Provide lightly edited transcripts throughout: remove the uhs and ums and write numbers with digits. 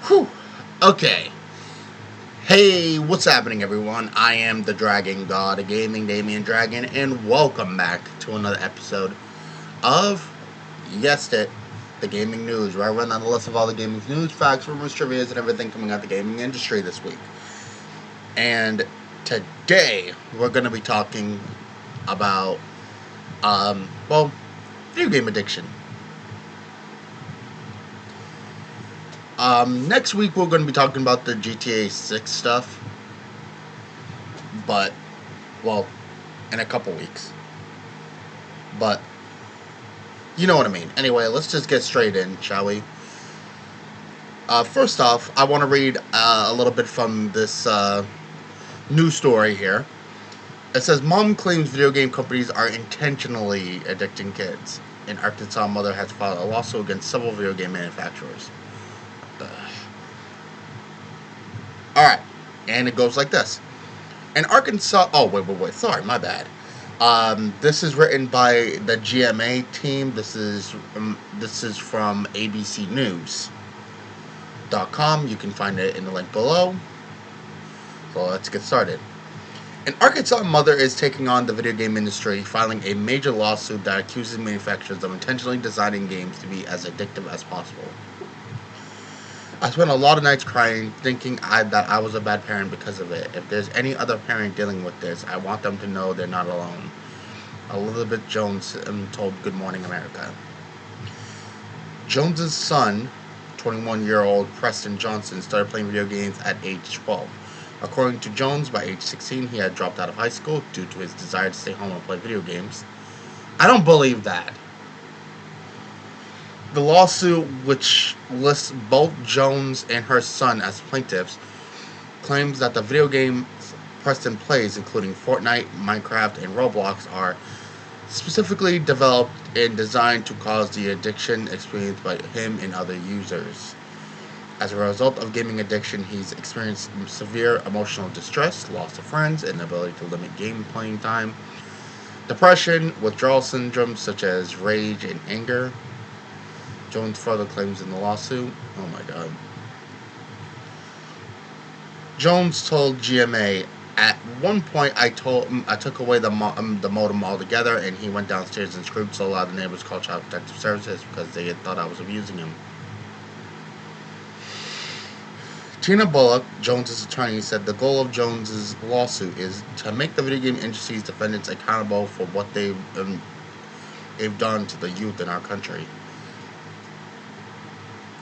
Whew. Okay. Hey, what's happening, everyone? I am the Dragon God of Gaming, Damian Dragon, and welcome back to another episode of, you guessed it, the gaming news, where I run down the list of all the gaming news, facts, rumors, trivias, and everything coming out the gaming industry this week. And today, we're going to be talking about, well, video game addiction. Next week, we're going to be talking about the GTA 6 stuff. But, well, in a couple weeks. But, you know what I mean. Anyway, let's just get straight in, shall we? First off, I want to read a little bit from this news story here. It says, Mom claims video game companies are intentionally addicting kids. An Arkansas mother has filed a lawsuit against several video game manufacturers. Alright, and it goes like this. In Arkansas... Oh, wait. Sorry, my bad. This is written by the GMA team. This is from abcnews.com. You can find it in the link below. So let's get started. An Arkansas mother is taking on the video game industry, filing a major lawsuit that accuses manufacturers of intentionally designing games to be as addictive as possible. I spent a lot of nights crying, thinking that I was a bad parent because of it. If there's any other parent dealing with this, I want them to know they're not alone. Elizabeth Jones told Good Morning America. Jones's son, 21-year-old Preston Johnson, started playing video games at age 12. According to Jones, by age 16, he had dropped out of high school due to his desire to stay home and play video games. I don't believe that. The lawsuit, which lists both Jones and her son as plaintiffs, claims that the video games Preston plays, including Fortnite, Minecraft, and Roblox, are specifically developed and designed to cause the addiction experienced by him and other users. As a result of gaming addiction, he's experienced severe emotional distress, loss of friends, and ability to limit game playing time, depression, withdrawal syndromes such as rage and anger. Jones further claims in the lawsuit. Oh my god. Jones told GMA, at one point I took away the modem altogether, and he went downstairs and screamed so loud the neighbors called Child Protective Services because they had thought I was abusing him. Tina Bullock, Jones' attorney, said the goal of Jones' lawsuit is to make the video game industry's defendants accountable for what they've done to the youth in our country.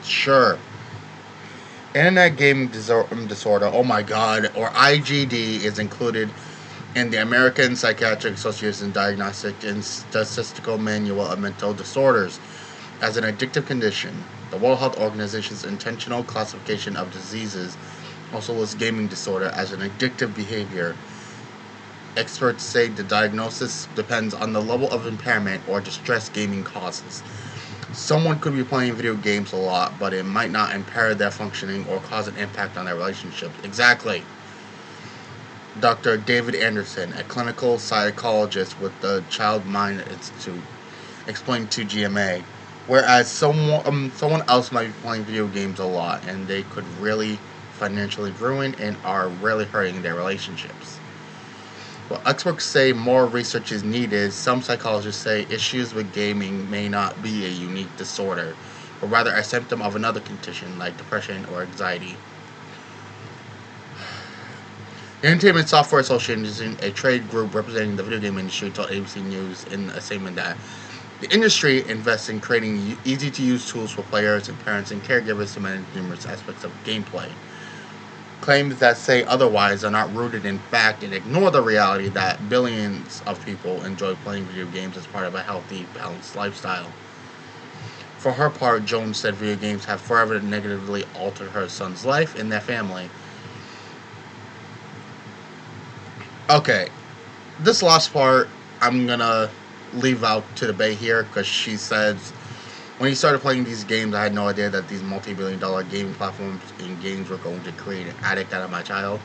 Sure. Internet gaming disorder, oh my god, or IGD, is included in the American Psychiatric Association Diagnostic and Statistical Manual of Mental Disorders as an addictive condition. The World Health Organization's intentional classification of diseases also lists gaming disorder as an addictive behavior. Experts say the diagnosis depends on the level of impairment or distress gaming causes. Someone could be playing video games a lot, but it might not impair their functioning or cause an impact on their relationships. Exactly. Dr. David Anderson, a clinical psychologist with the Child Mind Institute, explained to GMA, whereas someone else might be playing video games a lot, and they could really financially ruin and are really hurting their relationships. While experts say more research is needed, some psychologists say issues with gaming may not be a unique disorder, but rather a symptom of another condition like depression or anxiety. The Entertainment Software Association, a trade group representing the video game industry, told ABC News in a statement that the industry invests in creating easy-to-use tools for players and parents and caregivers to manage numerous aspects of gameplay. Claims that say otherwise are not rooted in fact and ignore the reality that billions of people enjoy playing video games as part of a healthy, balanced lifestyle. For her part, Jones said video games have forever negatively altered her son's life and their family. Okay, this last part I'm gonna leave out to debate here because she says, when he started playing these games, I had no idea that these multi-billion-dollar gaming platforms and games were going to create an addict out of my child.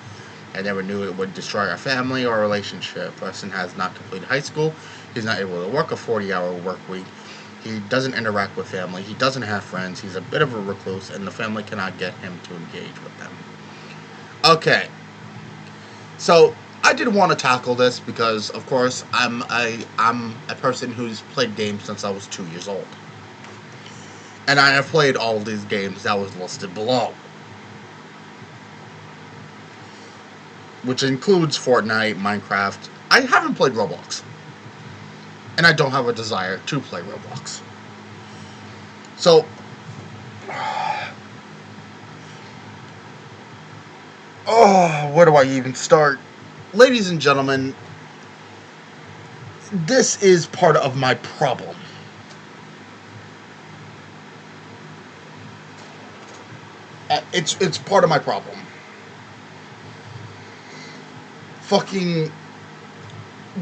I never knew it would destroy our family or relationship. Preston has not completed high school. He's not able to work a 40-hour work week. He doesn't interact with family. He doesn't have friends. He's a bit of a recluse, and the family cannot get him to engage with them. Okay, so I did want to tackle this because, of course, I'm a person who's played games since I was 2 years old, and I have played all these games that was listed below, which includes Fortnite, Minecraft. I haven't played Roblox, and I don't have a desire to play Roblox. So, oh, where do I even start? Ladies and gentlemen, this is part of my problem. It's part of my problem. Fucking,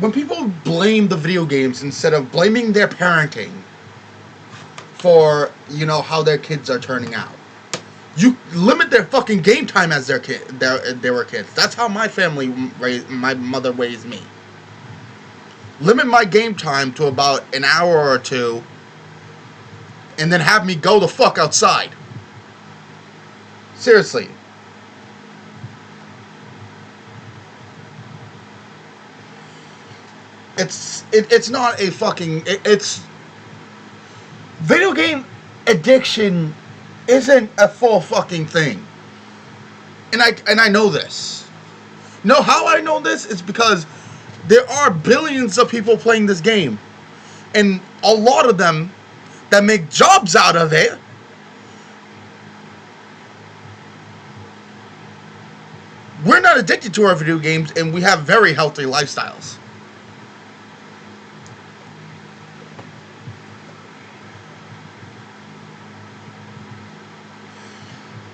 when people blame the video games instead of blaming their parenting for, how their kids are turning out. You limit their fucking game time as their kid. They were kids. That's how my family my mother raised me. Limit my game time to about an hour or two, and then have me go the fuck outside. Seriously. It's not a fucking. It's video game addiction isn't a full fucking thing. And I know this. Know how I know this? It's because there are billions of people playing this game. And a lot of them that make jobs out of it we're not addicted to our video games, and we have very healthy lifestyles.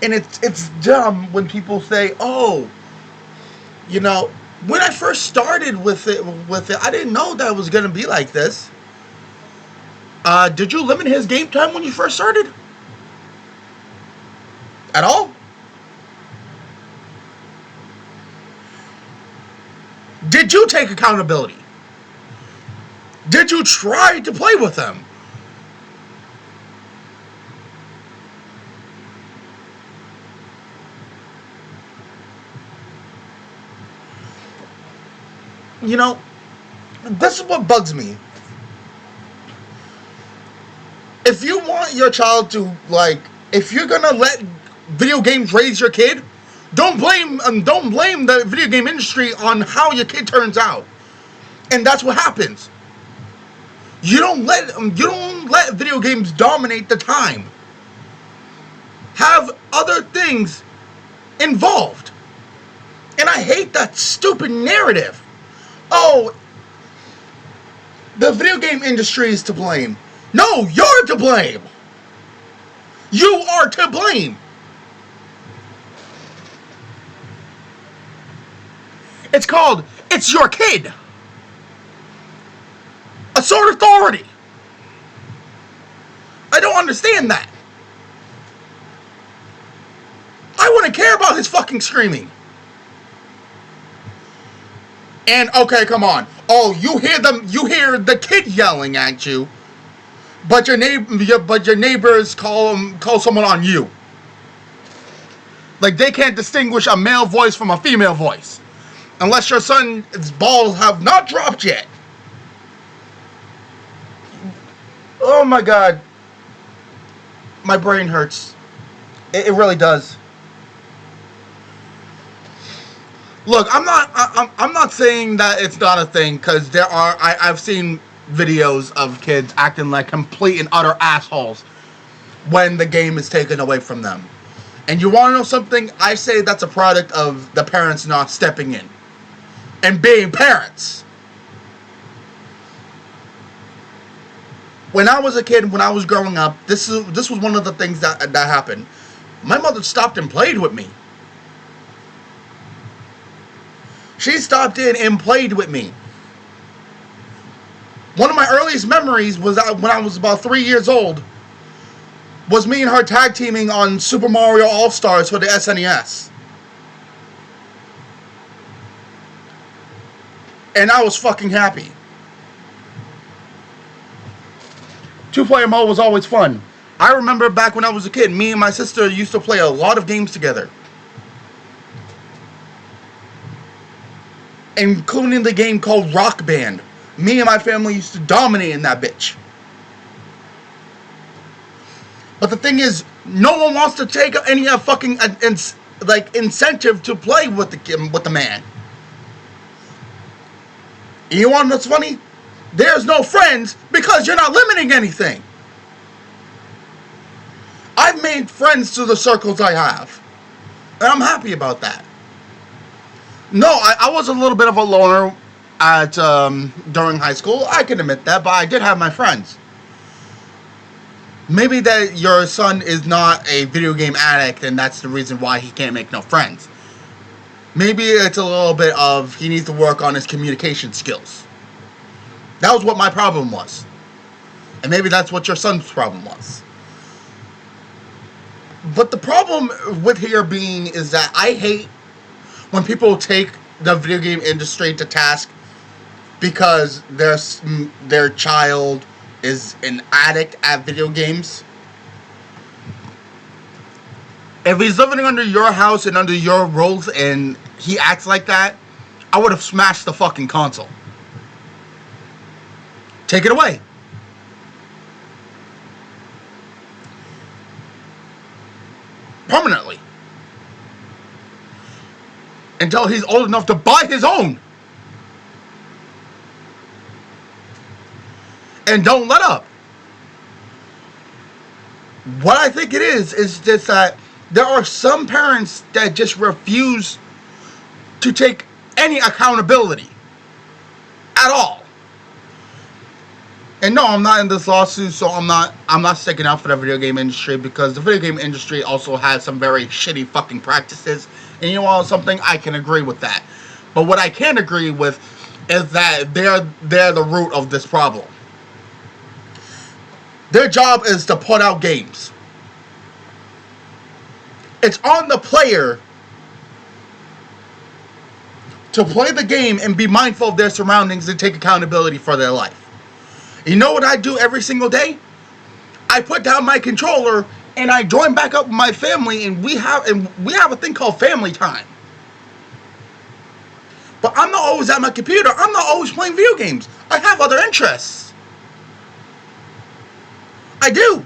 And it's dumb when people say, "Oh, when I first started with it, I didn't know that it was gonna be like this." Did you limit his game time when you first started? At all? Did you take accountability? Did you try to play with him? This is what bugs me. If you want your child to, if you're gonna let video games raise your kid, don't blame the video game industry on how your kid turns out. And that's what happens. You don't let video games dominate the time. Have other things involved. And I hate that stupid narrative. Oh, the video game industry is to blame. No, you're to blame. You are to blame. It's called, it's your kid. Assert authority. I don't understand that. I wouldn't care about his fucking screaming. And okay, come on. Oh, you hear the kid yelling at you, but your neighbors call someone on you. Like they can't distinguish a male voice from a female voice, unless your son's balls have not dropped yet. Oh my God, my brain hurts. It really does. Look, I'm not saying that it's not a thing, because I've seen videos of kids acting like complete and utter assholes when the game is taken away from them. And you want to know something? I say that's a product of the parents not stepping in and being parents. When I was a kid, when I was growing up, this was one of the things that happened. My mother stopped and played with me. She stopped in and played with me. One of my earliest memories was when I was about 3 years old. Was me and her tag teaming on Super Mario All-Stars for the SNES. And I was fucking happy. Two-player mode was always fun. I remember back when I was a kid, me and my sister used to play a lot of games together, including the game called Rock Band. Me and my family used to dominate in that bitch. But the thing is, no one wants to take any fucking incentive to play with the man. You want to know what's funny? There's no friends because you're not limiting anything. I've made friends to the circles I have, and I'm happy about that. No, I was a little bit of a loner at during high school. I can admit that, but I did have my friends. Maybe that your son is not a video game addict, and that's the reason why he can't make no friends. Maybe it's a little bit of he needs to work on his communication skills. That was what my problem was. And maybe that's what your son's problem was. But the problem with here being is that I hate when people take the video game industry to task because their child is an addict at video games. If he's living under your house and under your rules and he acts like that, I would have smashed the fucking console. Take it away. Permanently. Until he's old enough to buy his own. And don't let up. What I think it is just that there are some parents that just refuse to take any accountability at all. And no, I'm not in this lawsuit, so I'm not sticking out for the video game industry, because the video game industry also has some very shitty fucking practices. And you know something? I can agree with that. But what I can't agree with is that they're the root of this problem. Their job is to put out games. It's on the player to play the game and be mindful of their surroundings and take accountability for their life. You know what I do every single day? I put down my controller and I join back up with my family, and we have a thing called family time. But I'm not always at my computer. I'm not always playing video games. I have other interests. I do.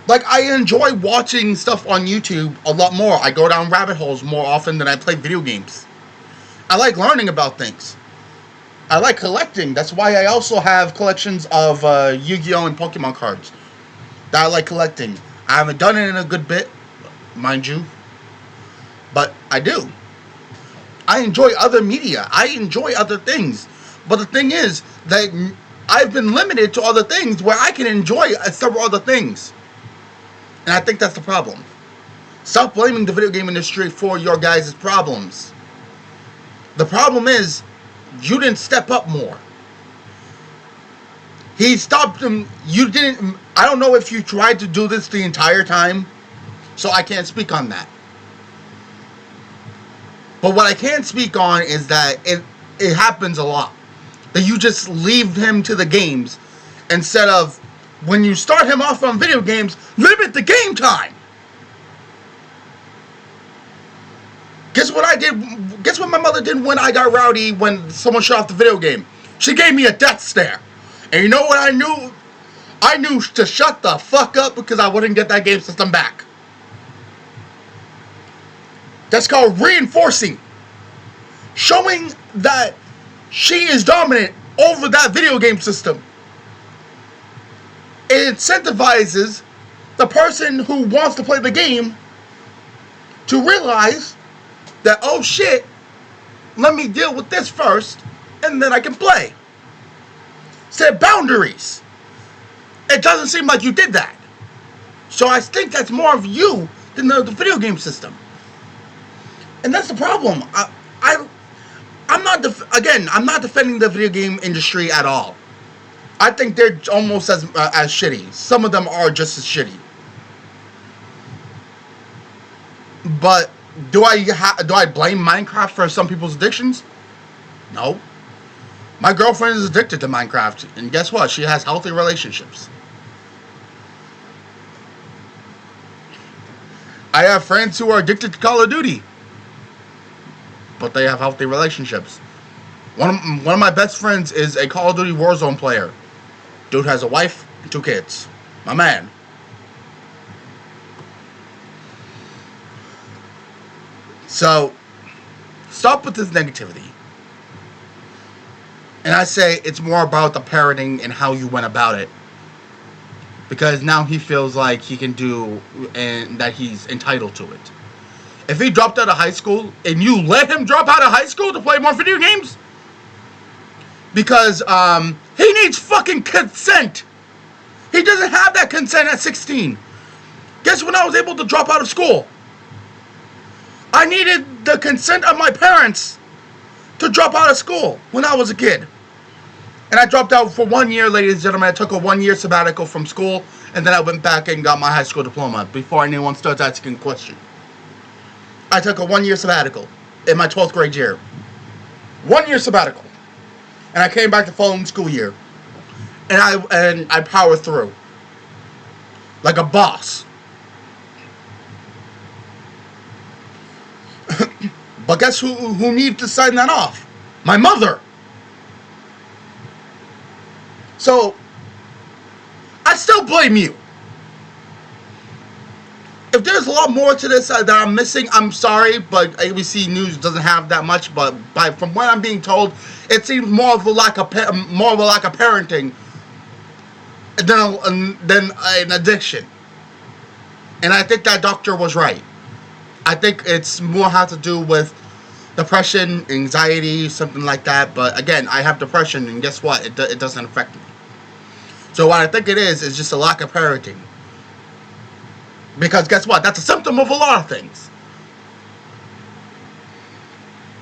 Like, I enjoy watching stuff on YouTube a lot more. I go down rabbit holes more often than I play video games. I like learning about things. I like collecting. That's why I also have collections of Yu-Gi-Oh! And Pokemon cards that I like collecting. I haven't done it in a good bit, mind you, but I do. I enjoy other media. I enjoy other things. But the thing is that I've been limited to other things where I can enjoy several other things. And I think that's the problem. Stop blaming the video game industry for your guys' problems. The problem is, you didn't step up more. He stopped him. You didn't. I don't know if you tried to do this the entire time, so I can't speak on that. But what I can speak on is that it happens a lot. That you just leave him to the games instead of, when you start him off on video games, limit the game time. Guess what I did? Guess what my mother did when I got rowdy when someone shut off the video game? She gave me a death stare. And you know what I knew? I knew to shut the fuck up because I wouldn't get that game system back. That's called reinforcing. Showing that she is dominant over that video game system. It incentivizes the person who wants to play the game to realize that, oh shit, let me deal with this first, and then I can play. Set boundaries. It doesn't seem like you did that. So I think that's more of you than the video game system. And that's the problem. I'm not defending the video game industry at all. I think they're almost as shitty. Some of them are just as shitty. But do I blame Minecraft for some people's addictions? No. My girlfriend is addicted to Minecraft, and guess what? She has healthy relationships. I have friends who are addicted to Call of Duty, but they have healthy relationships. One of my best friends is a Call of Duty Warzone player. Dude has a wife and 2 kids. My man. So, stop with this negativity. And I say it's more about the parenting and how you went about it. Because now he feels like he can do and that he's entitled to it. If he dropped out of high school and you let him drop out of high school to play more video games, because he needs fucking consent. He doesn't have that consent at 16. Guess when I was able to drop out of school? I needed the consent of my parents to drop out of school when I was a kid. And I dropped out for 1 year, ladies and gentlemen. I took a 1 year sabbatical from school, and then I went back and got my high school diploma before anyone starts asking a question. I took a 1 year sabbatical in my 12th grade year. 1 year sabbatical. And I came back the following school year. And I powered through. Like a boss. But guess who needed to sign that off? My mother. So, I still blame you. If there's a lot more to this that I'm missing, I'm sorry, but ABC News doesn't have that much. But from what I'm being told, it seems more of a lack of parenting than an addiction. And I think that doctor was right. I think it's more has to do with depression, anxiety, something like that. But again, I have depression, and guess what? It doesn't affect me. So what I think it is just a lack of parenting. Because guess what? That's a symptom of a lot of things.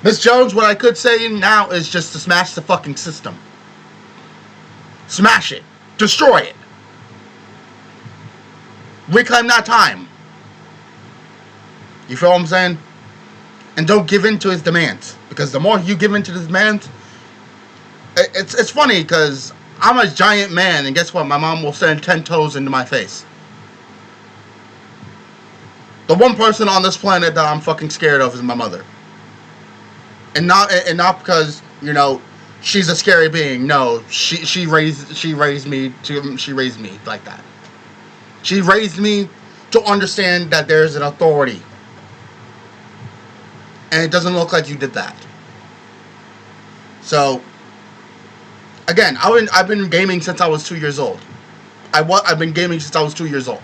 Miss Jones, what I could say now is just to smash the fucking system. Smash it. Destroy it. Reclaim that time. You feel what I'm saying? And don't give in to his demands. Because the more you give in to his demands, it's funny because I'm a giant man, and guess what? My mom will stand 10 toes into my face. The one person on this planet that I'm fucking scared of is my mother. And not because, she's a scary being. No, she raised me like that. She raised me to understand that there's an authority. And it doesn't look like you did that. So, again, I've been gaming since I was 2 years old. I've been gaming since I was 2 years old.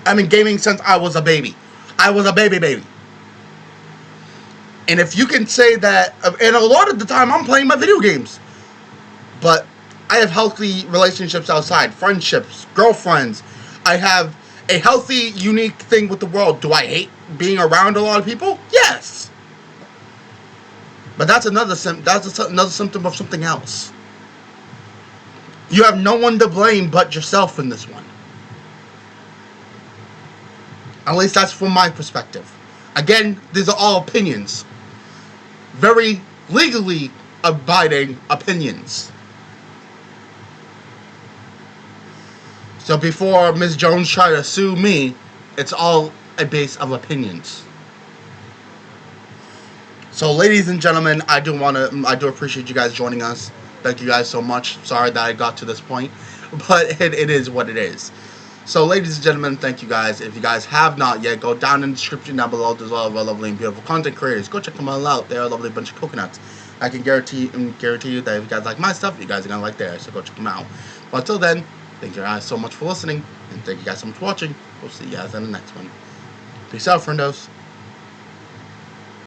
I've been gaming since I was a baby. I was a baby. And if you can say that, and a lot of the time I'm playing my video games. But I have healthy relationships outside, friendships, girlfriends. I have a healthy, unique thing with the world. Do I hate being around a lot of people? Yes. But that's another symptom of something else. You have no one to blame but yourself in this one. At least that's from my perspective. Again, these are all opinions. Very legally abiding opinions. So before Ms. Jones try to sue me, it's all a base of opinions. So ladies and gentlemen, I do appreciate you guys joining us. Thank you guys so much. Sorry that I got to this point, but it is what it is. So ladies and gentlemen, thank you guys. If you guys have not yet, go down in the description down below. There's a lot of lovely and beautiful content creators. Go check them all out. They're a lovely bunch of coconuts. I can guarantee you that if you guys like my stuff, you guys are going to like theirs. So go check them out. But until then, thank you guys so much for listening. And thank you guys so much for watching. We'll see you guys in the next one. Peace out, friendos.